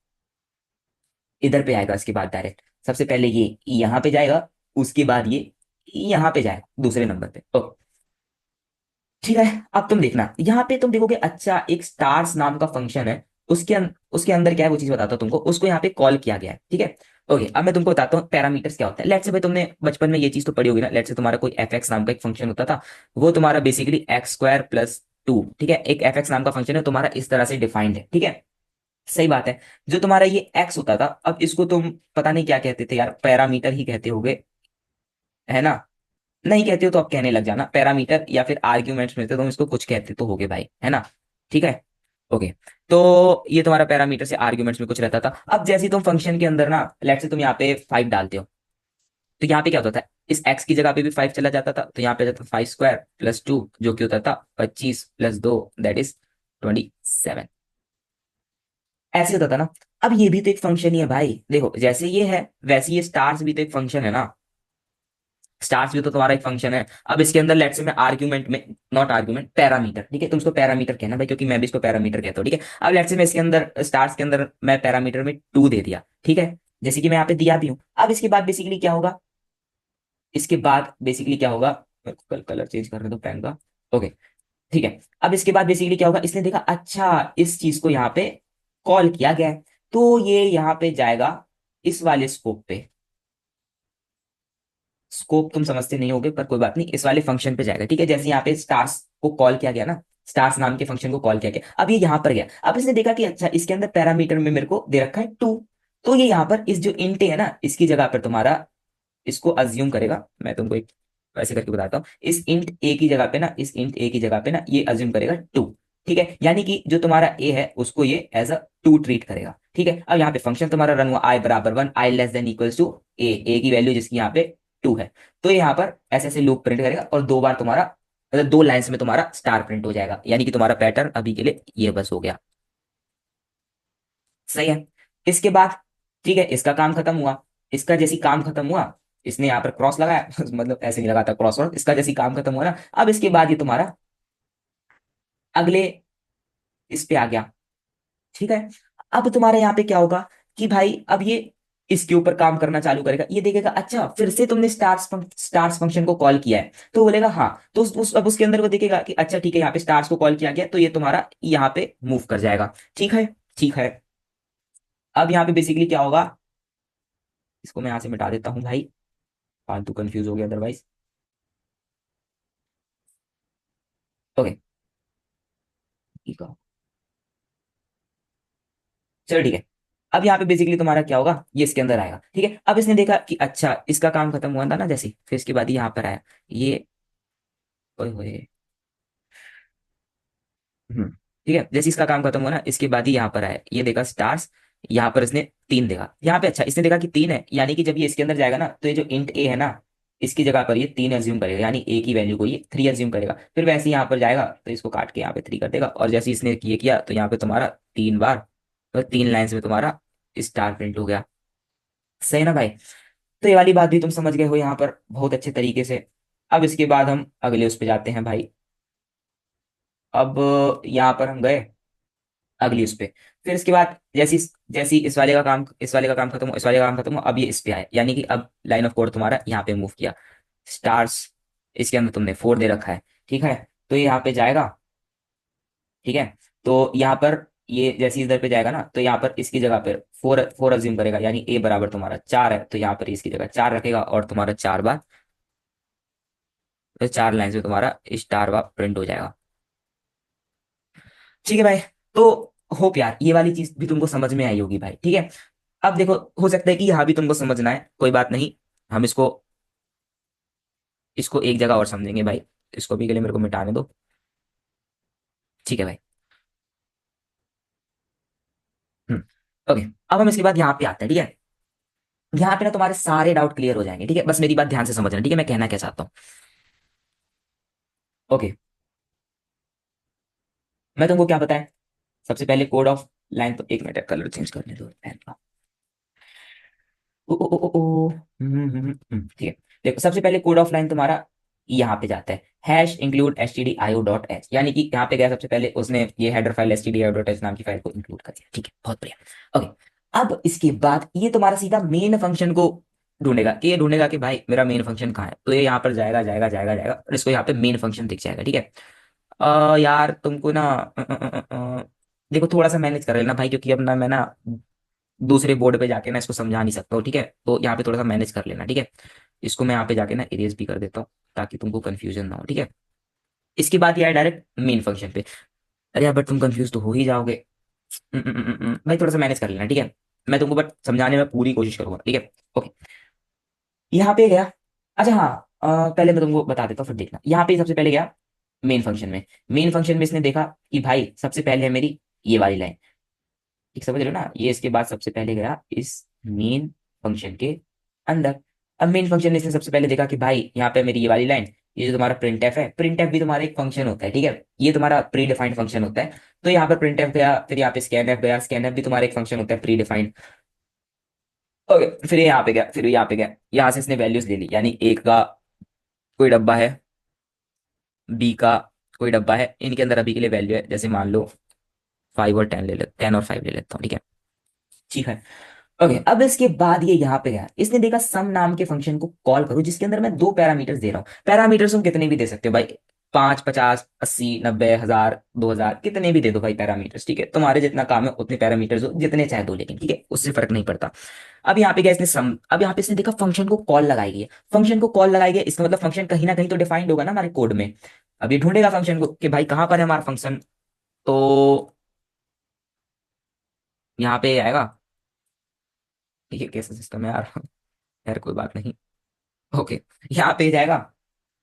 इधर पे आएगा। इसके बाद डायरेक्ट सबसे पहले ये यहाँ पे जाएगा, उसके बाद ये यहाँ पे जाएगा दूसरे नंबर पे, ओ ठीक है। अब तुम देखना यहाँ पे, तुम देखोगे अच्छा एक स्टार्स नाम का फंक्शन है, उसके अंदर क्या है वो चीज बताता हूँ तुमको, उसको यहाँ पे कॉल किया गया है, ठीक है। ओके, अब मैं तुमको बताता हूँ पैरामीटर्स क्या होता है। लेट्स से भाई तुमने बचपन में ये चीज तो पढ़ी होगी ना। लेट्स से तुम्हारा कोई एफ एक्स नाम का एक फंक्शन होता था, वो तुम्हारा basically x square plus two, ठीक है। एक एफ एक्स नाम का फंक्शन है तुम्हारा, इस तरह से डिफाइंड है, ठीक है। सही बात है। जो तुम्हारा ये एक्स होता था, अब इसको तुम पता नहीं क्या कहते थे यार, पैरामीटर ही कहते होगे, है ना। नहीं कहते हो तो अब कहने लग जाना, पैरामीटर या फिर आर्ग्यूमेंट्स में थे तुम इसको कुछ कहते तो होगे भाई, है ना। ठीक है। ओके। तो ये तुम्हारा पैरामीटर से आर्ग्यूमेंट्स में कुछ रहता था। अब जैसे ही तुम फंक्शन के अंदर ना, लेट्स से तुम यहाँ पे 5 डालते हो, तो यहाँ पे क्या होता था, इस एक्स की जगह पे भी 5 चला जाता था, तो यहाँ पे जाता 5² + 2 जो कि होता था 25 + 2 दैट इज 27। ऐसे होता था ना। अब ये भी तो एक फंक्शन ही है भाई, देखो जैसे ये है वैसे ये स्टार्स भी तो एक फंक्शन है ना। स्टार्स भी तो तुम्हारा एक फंक्शन है। अब इसके अंदर लेट्स से मैं आर्ग्यूमेंट में, नॉट आर्ग्यूमेंट, पैरामीटर, ठीक है, तुम इसको पैरामीटर कहना भाई, क्योंकि मैं भी इसको पैरामीटर कहता हूँ, ठीक है। अब लेट्स से मैं इसके अंदर स्टार्स के अंदर मैं पैरामीटर में 2 दे दिया, ठीक है, जैसे कि मैं यहाँ पे दिया भी हूँ। अब इसके बाद बेसिकली क्या होगा, इसके बाद बेसिकली क्या होगा, मेरे को कल कलर चेंज करने दो पेन का। ओके। ठीक है। अब इसके बाद बेसिकली क्या होगा, इसने देखा अच्छा इस चीज को यहाँ पे कॉल किया गया है, तो ये यहाँ पे जाएगा इस वाले स्कोप पे। स्कोप तुम समझते नहीं होगे पर कोई बात नहीं, इस वाले फंक्शन पे जाएगा, ठीक है। जैसे यहाँ पे स्टार्स को कॉल किया गया ना, स्टार्स नाम के फंक्शन को कॉल किया गया, अब ये यहाँ पर गया। अब इसने देखा कि अच्छा इसके अंदर पैरामीटर में मेरे को दे रखा है 2, तो ये यहाँ पर इस जो इंट है ना, इसकी जगह पर तुम्हारा इसको अज्यूम करेगा। मैं तुमको एक ऐसे करके बताता हूँ, इस इंट ए की जगह पे ना, इस इंट ए की जगह पे ना ये अज्यूम करेगा 2, ठीक है। यानी कि जो तुम्हारा ए है उसको ये एज अ 2 ट्रीट करेगा, ठीक है। अब यहाँ पे फंक्शन तुम्हारा रन हुआ आई बराबर 1, आई लेस देन इक्वल्स टू ए की वैल्यू जिसकी यहाँ पे 2 है। तो ये यहाँ पर ऐसे ऐसे लूप प्रिंट करेगा और 2 बार तुम्हारा, मतलब 2 लाइंस में तुम्हारा स्टार प्रिंट हो जाएगा, यानी कि तुम्हारा पैटर्न अभी के लिए ये बस हो गया। सही है। इसके बाद ठीक है, इसका काम खत्म हुआ। इसका जैसी काम खत्म हुआ, इसने यहाँ पर क्रॉस लगाया मतलब ऐसे नहीं लगाता क्रॉस वर्ड, इसका जैसी काम खत्म हुआ ना, अब इसके बाद ये तुम्हारा अगले इस पे आ गया, ठीक है। अब तुम्हारे यहाँ पे क्या होगा कि भाई अब ये इसके ऊपर काम करना चालू करेगा, ये देखेगा अच्छा फिर से तुमने स्टार्स फंक्शन को कॉल किया है, तो बोलेगा हाँ, तो अब उसके अंदर वो देखेगा कि अच्छा ठीक है यहाँ पे स्टार्स को कॉल किया गया, तो ये तुम्हारा यहाँ पे मूव कर जाएगा, ठीक है। ठीक है। अब यहाँ पे बेसिकली क्या होगा, इसको मैं यहाँ से मिटा देता हूँ भाई, फालतू कंफ्यूज हो गया अदरवाइज। ओके। ठीक है। चलो ठीक है। अब यहाँ पे बेसिकली तुम्हारा क्या होगा, ये इसके अंदर आएगा, ठीक है। अब इसने देखा कि अच्छा इसका काम खत्म हुआ था ना, जैसे फिर इसके बाद यहाँ पर आया ये, ओए होए, ठीक है। जैसे इसका काम खत्म हुआ ना, इसके बाद ही यहाँ पर आया, ये देखा स्टार्स, यहाँ पर इसने 3 देखा यहाँ पे, अच्छा इसने देखा कि 3 है, यानी कि जब ये इसके अंदर जाएगा ना, तो ये जो इंट ए है ना, इसकी जगह पर ये 3 एज्यूम करेगा, यानी ए की वैल्यू को ये 3 एज्यूम करेगा। फिर वैसे ही यहाँ पर जाएगा तो इसको काट के यहाँ पे 3 कर देगा, और जैसे इसने ये किया तो यहाँ पे तुम्हारा 3 बार, तो 3 लाइन्स में तुम्हारा स्टार प्रिंट हो गया। सही ना भाई। तो ये वाली बात भी तुम समझ गए हो यहाँ पर बहुत अच्छे तरीके से। अब इसके बाद हम अगले उस पे जाते हैं भाई। अब यहाँ पर हम गए अगली उस पे, फिर इसके बाद जैसी इस वाले का काम खत्म हुआ, इस वाले का काम खत्म हुआ, अब ये इस पे आया, यानी कि अब लाइन ऑफ कोड तुम्हारा यहाँ पे मूव किया। स्टार्स, इसके अंदर तुमने 4 दे रखा है, ठीक है। तो ये यहाँ पे जाएगा, ठीक है। तो यहाँ पर ये जैसे इधर पे जाएगा ना, तो यहाँ पर इसकी जगह पर 4 अज्यूम करेगा, यानी ए बराबर तुम्हारा 4 है, तो यहाँ पर इसकी जगह 4 रखेगा, और तुम्हारा 4 बार, तो 4 लाइन में तुम्हारा स्टार बार प्रिंट हो जाएगा। ठीक है भाई। तो होप यार ये वाली चीज भी तुमको समझ में आई होगी भाई, ठीक है। अब देखो, हो सकता है कि यहाँ भी तुमको समझना है, कोई बात नहीं, हम इसको इसको एक जगह और समझेंगे भाई। इसको भी के लिए मेरे को मिटाने दो। ठीक है भाई। हम्म। ओके। अब हम इसके बाद यहाँ पे आते हैं, ठीक है। यहाँ पे ना तुम्हारे सारे डाउट क्लियर हो जाएंगे, ठीक है, बस मेरी बात ध्यान से समझना, ठीक है, मैं कहना क्या चाहता हूँ। ओके। मैं तुमको क्या बताएं, सबसे पहले कोड ऑफ लाइन, तो एक मिनट कलर चेंज करने दो pen का। ओ ओ ओ ओ ओ, ठीक है। देखो सबसे पहले कोड ऑफ लाइन तुम्हारा यहाँ पे जाता है, हैश इंक्लूड stdio.h, यानी कि यहाँ पे गया सबसे पहले उसने ये हेडर फाइल stdio.h नाम की फाइल को इंक्लूड कर दिया, ठीक है, बहुत बढ़िया। ओके। अब इसके बाद ये तुम्हारा सीधा मेन फंक्शन को ढूंढेगा, कि ये ढूंढेगा कि भाई मेरा मेन फंक्शन कहाँ है, तो ये यहाँ पर जाएगा जाएगा जाएगा जाएगा, और इसको यहाँ पे मेन फंक्शन दिख जाएगा, ठीक है। यार तुमको ना देखो थोड़ा सा मैनेज कर लेना भाई, क्योंकि अब ना मैं ना दूसरे बोर्ड पे जाके ना इसको समझा नहीं सकता हूँ, ठीक है, तो यहाँ पे थोड़ा सा मैनेज कर लेना, ठीक है। इसको मैं यहाँ पे जाके ना इरेज भी कर देता हूँ ताकि तुमको कंफ्यूजन ना हो, ठीक है। इसके बाद ये है डायरेक्ट मेन फंक्शन पे। अरे यार बट तुम कंफ्यूज तो हो ही जाओगे। भाई थोड़ा सा मैनेज कर लेना, ठीक है। मैं तुमको बट समझाने में पूरी कोशिश करूंगा, ठीक है। ओके, यहाँ पे गया। अच्छा हाँ, पहले मैं तुमको बता देता हूँ फिर देखना। यहाँ पे सबसे पहले गया मेन फंक्शन में। मेन फंक्शन में इसने देखा कि भाई सबसे पहले है मेरी ये वाली लाइन, ठीक समझ रहे हो ना, ये इसके बाद सबसे पहले गया इस मेन फंक्शन के अंदर। अब मेन फंक्शन ने इसने सबसे पहले देखा कि भाई यहाँ पे मेरी ये वाली लाइन, ये जो तुम्हारा प्रिंट एफ है, प्रिंट एफ भी तुम्हारा एक फंक्शन होता है, ठीक है, ये तुम्हारा प्री डिफाइंड फंक्शन होता है। तो यहाँ पर प्रिंट एफ गया, फिर यहाँ पे स्कैन एफ गया, स्कैन एफ भी तुम्हारा एक फंक्शन होता है प्री डिफाइंड। ओके, फिर यहाँ पे गया, फिर यहाँ पे गया, यहाँ से इसने वैल्यूज ले ली, यानी एक का कोई डब्बा है, बी का कोई डब्बा है, इनके अंदर अभी के लिए वैल्यू है, जैसे मान लो 5 और 10 ले ले, 10 और 5 ले लेता हूँ, ठीक है। ठीक है। ओके, अब इसके बाद ये यहाँ पे गया, इसने देखा सम नाम के फंक्शन को कॉल करो जिसके अंदर मैं दो पैरामीटर्स दे रहा हूँ। पैरामीटर्स तुम कितने भी दे सकते हो भाई, 5, 50, 80, 90, 1000, 2000, कितने भी दे दो भाई पैरामीटर्स, ठीक है, तुम्हारे जितना काम है उतने पैरामीटर्स हो, जितने चाहे दो, लेकिन ठीक है उससे फर्क नहीं पड़ता। अब यहाँ पे गया इसने सम, अब यहाँ पे इसने देखा फंक्शन को कॉल लगाई गई है। फंक्शन को कॉल लगाई गई, इसका मतलब फंक्शन कहीं ना कहीं तो डिफाइंड होगा ना हमारे कोड में। अब ये ढूंढेगा फंक्शन को कि भाई कहाँ पर है हमारा फंक्शन, तो यहाँ पे आएगा। ये कैसा सिस्टम है यार। यार कोई बात नहीं। ओके, यहाँ पे जाएगा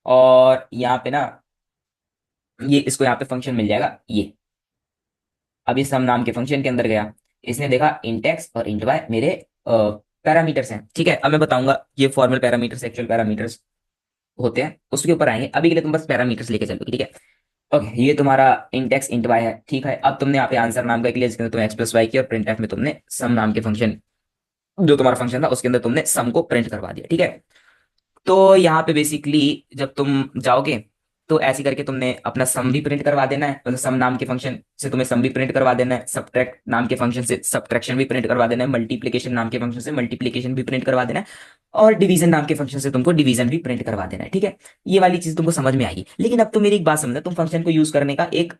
और यहाँ पे ना ये इसको यहाँ पे फंक्शन मिल जाएगा ये। अब इस सम नाम के फंक्शन के अंदर गया, इसने देखा इंट एक्स और इंट वाई मेरे पैरामीटर्स हैं, ठीक है। अब मैं बताऊंगा ये फॉर्मल पैरामीटर्स एक्चुअल पैरामीटर्स होते हैं, उसके ऊपर आएंगे, अभी के लिए तुम बस पैरामीटर्स लेके चलो, ठीक है। ओके, ये तुम्हारा इंट एक्स इंट वाई है, ठीक है। अब तुमने यहाँ पे आंसर नाम का एक लिया जिसके अंदर तुमने एक्स प्लस वाई किया, और प्रिंट एफ में तुमने सम नाम के फंक्शन जो तुम्हारा फंक्शन था उसके अंदर तुमने सम को प्रिंट करवा दिया, ठीक है। तो यहाँ पे बेसिकली जब तुम जाओगे तो ऐसे करके तुमने अपना सम भी प्रिंट करवा देना है, मतलब सम नाम के फंक्शन से तुम्हें सम भी प्रिंट करवा देना है, सब्ट्रैक्ट नाम के फंक्शन से सब्ट्रैक्शन भी प्रिंट करवा देना है, मल्टीप्लिकेशन नाम के फंक्शन से मल्टीप्लिकेशन भी प्रिंट करवा देना है, और डिवीजन नाम के फंक्शन से तुमको डिवीजन भी प्रिंट करवा देना है, ठीक है। ये वाली चीज तुमको समझ में आएगी। लेकिन अब तो मेरी एक बात समझना, तुम फंक्शन को यूज करने का एक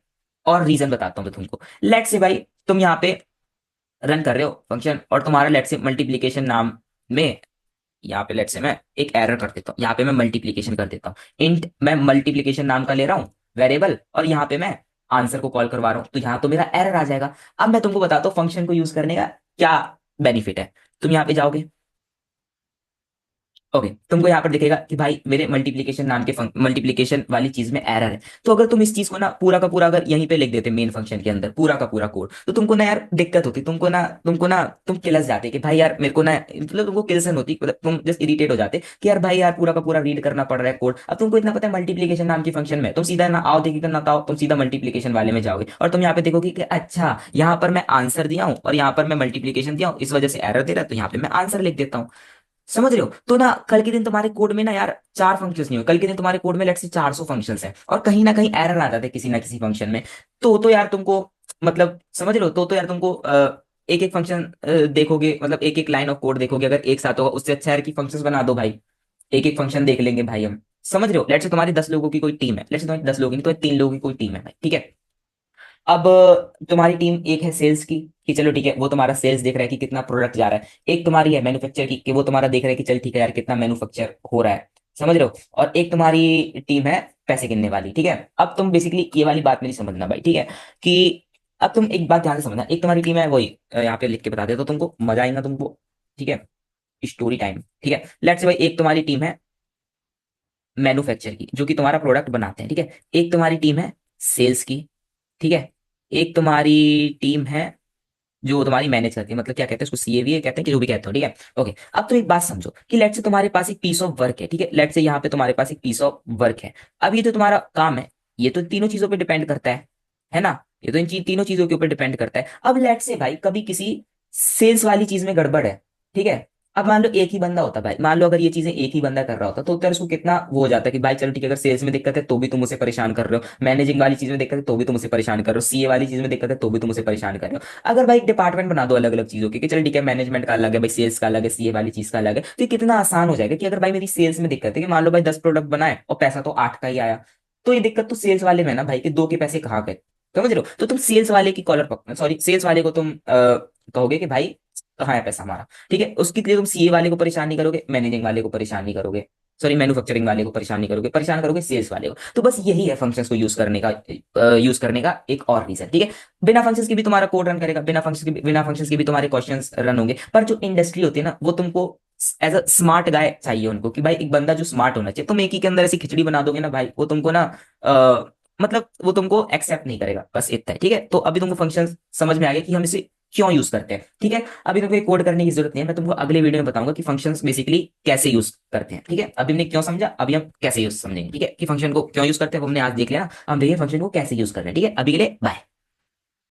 और रीजन बताता हूँ मैं तुमको। लेट से भाई तुम यहाँ पे रन कर रहे हो फंक्शन, और तुम्हारा लेट से मल्टीप्लिकेशन नाम में, यहाँ पे लेट से मैं एक एरर कर देता हूँ, यहाँ पे मैं मल्टीप्लीकेशन कर देता हूँ, इंट मैं मल्टीप्लीकेशन नाम का ले रहा हूँ वेरिएबल, और यहाँ पे मैं आंसर को कॉल करवा रहा हूँ, तो यहाँ तो मेरा एरर आ जाएगा। अब मैं तुमको बताता हूँ फंक्शन को यूज करने का क्या बेनिफिट है। तुम यहाँ पे जाओगे, ओके, तुमको यहाँ पर दिखेगा कि भाई मेरे मल्टीप्लिकेशन नाम के मल्टीप्लिकेशन वाली चीज में एरर है। तो अगर तुम इस चीज को ना पूरा का पूरा अगर यहीं पे लिख देते मेन फंक्शन के अंदर पूरा का पूरा कोड, तो तुमको ना यार दिक्कत होती, तुमको ना तुम किलस जाते कि भाई यार मेरे को ना, मतलब तुमको किलसन होती, मतलब तुम जस्ट इरिटेट हो जाते कि यार भाई यार पूरा का पूरा रीड करना पड़ रहा है कोड। अब तुमको इतना पता है मल्टीप्लिकेशन नाम की फंक्शन में तुम सीधा ना आओ देखिए ना आओ, तुम सीधा मल्टीप्लिकेशन वाले में जाओगे और तुम यहाँ पे देखोगे कि अच्छा यहाँ पर मैं आंसर दिया हूँ और यहाँ पर मैं मल्टीप्लिकेशन दिया हूँ, इस वजह से एरर दे रहा है, तो यहाँ पे मैं आंसर लिख देता हूँ। समझ रहे हो? तो ना कल के दिन तुम्हारे कोड में ना यार चार फंक्शंस नहीं हो, कल के दिन तुम्हारे कोड में लेट्स से 400 फंक्शंस हैं और कहीं ना कहीं एरर आ जाते हैं किसी ना किसी फंक्शन में। तो यार तुमको, मतलब समझ रहे हो, तो यार तुमको एक एक फंक्शन देखोगे, मतलब एक एक लाइन ऑफ कोड देखोगे अगर एक साथ होगा, उससे अच्छा है कि फंक्शंस बना दो भाई, एक एक फंक्शन देख लेंगे भाई हम। समझ रहे हो? लेट्स से तुम्हारी 10 लोगों की कोई टीम है, लेट्स से तुम्हारी 10 लोगों की नहीं, तो 3 लोगों की कोई टीम है भाई, ठीक है। अब तुम्हारी टीम एक है सेल्स की, कि चलो ठीक है वो तुम्हारा सेल्स देख रहा है कि कितना प्रोडक्ट जा रहा है, एक तुम्हारी है मैन्युफैक्चर की कि वो तुम्हारा देख रहा है कि चल ठीक है यार कितना मैन्युफैक्चर हो रहा है, समझ रहे हो, और एक तुम्हारी टीम है पैसे गिनने वाली, ठीक है। अब तुम बेसिकली ये वाली बात मेरी समझना भाई, ठीक है, कि अब तुम एक बात ध्यान से समझना, एक तुम्हारी टीम है वही यहाँ पे लिख के बता दे तो तुमको मजा आएगा तुमको, ठीक है। स्टोरी टाइम, ठीक है। लेट्स से भाई एक तुम्हारी टीम है मैन्युफैक्चर की जो कि तुम्हारा प्रोडक्ट बनाते हैं, ठीक है, एक तुम्हारी टीम है सेल्स की, ठीक है, एक तुम्हारी टीम है जो तुम्हारी मैनेज करती है, मतलब क्या कहते हैं उसको, सीएवीए कहते हैं कि जो भी कहते हो, ठीक है। ओके, अब तुम एक बात समझो कि लेट से तुम्हारे पास एक पीस ऑफ वर्क है, ठीक है, लेट से यहाँ पे तुम्हारे पास एक पीस ऑफ वर्क है। अब ये जो तुम्हारा काम है ये तो तीनों चीजों पे डिपेंड करता है ना, ये तो इन तीनों चीजों के ऊपर डिपेंड करता है। अब लेट से भाई कभी किसी सेल्स वाली चीज में गड़बड़ है, ठीक है। अब मान लो एक ही बंदा होता भाई, मान लो अगर ये चीजें एक ही बंदा कर रहा होता तो उत्तर उसको कितना वो हो जाता कि भाई चलो ठीक है, अगर सेल्स में दिक्कत है तो भी तुम उसे परेशान कर रहे हो, मैनेजिंग वाली चीज में दिक्कत है तो भी तुम उसे परेशान कर रहे हो, सीए वाली चीज में दिक्कत है तो भी तुम उसे परेशान कर रहे हो। अगर भाई एक डिपार्टमेंट बना दो अलग अलग चीजों की, कि चल ठीक है मैनेजमेंट का अलग है भाई, सेल्स का अलग है, सीए वाली चीज का अलग है, तो ये कितना आसान हो जाएगा कि अगर भाई मेरी सेल्स में दिक्कत है कि मान लो भाई 10 प्रोडक्ट बनाए और पैसा तो 8 का ही आया, तो ये दिक्कत तो सेल्स वाले में है ना भाई कि 2 के पैसे कहाँ गए। समझ रहे हो? तो तुम सेल्स वाले की कॉलर पकड़, सॉरी सेल्स वाले को तुम कहोगे कि भाई कहाँ है पैसा हमारा, ठीक है। उसके लिए तुम सीए वाले को परेशान नहीं करोगे, मैनेजिंग वाले को परेशान नहीं करोगे, सॉरी मैन्युफैक्चरिंग वाले को परेशान नहीं करोगे, परेशान करोगे सेल्स वाले को। तो बस यही है फंक्शंस को यूज करने का एक और रीजन, ठीक है। बिना फंक्शंस के भी तुम्हारा कोड रन करेगा, बिना फंक्शंस के भी तुम्हारे क्वेश्चंस रन होंगे। पर जो इंडस्ट्री होती है ना, वो तुमको एज अ स्मार्ट गाय चाहिए उनको, कि भाई एक बंदा जो स्मार्ट होना चाहिए। तुम एक ही के अंदर ऐसी खिचड़ी बना दोगे ना भाई, वो तुमको ना मतलब वो तुमको एक्सेप्ट नहीं करेगा, बस इतना है, ठीक है। तो अभी तुमको फंक्शन समझ में आ गया कि हम इसे क्यों यूज करते हैं, ठीक है। अभी तुमको कोड करने की जरूरत नहीं है, मैं तुमको अगले वीडियो में बताऊंगा कि फंक्शंस बेसिकली कैसे यूज करते हैं, ठीक है। अभी हमने क्यों समझा, अभी हम कैसे यूज समझेंगे, ठीक है। कि फंक्शन को क्यों यूज करते हैं वो हमने आज देख लिया ना, हम देखिए फंक्शन को कैसे यूज करते हैं, ठीक है। अभी के लिए बाय।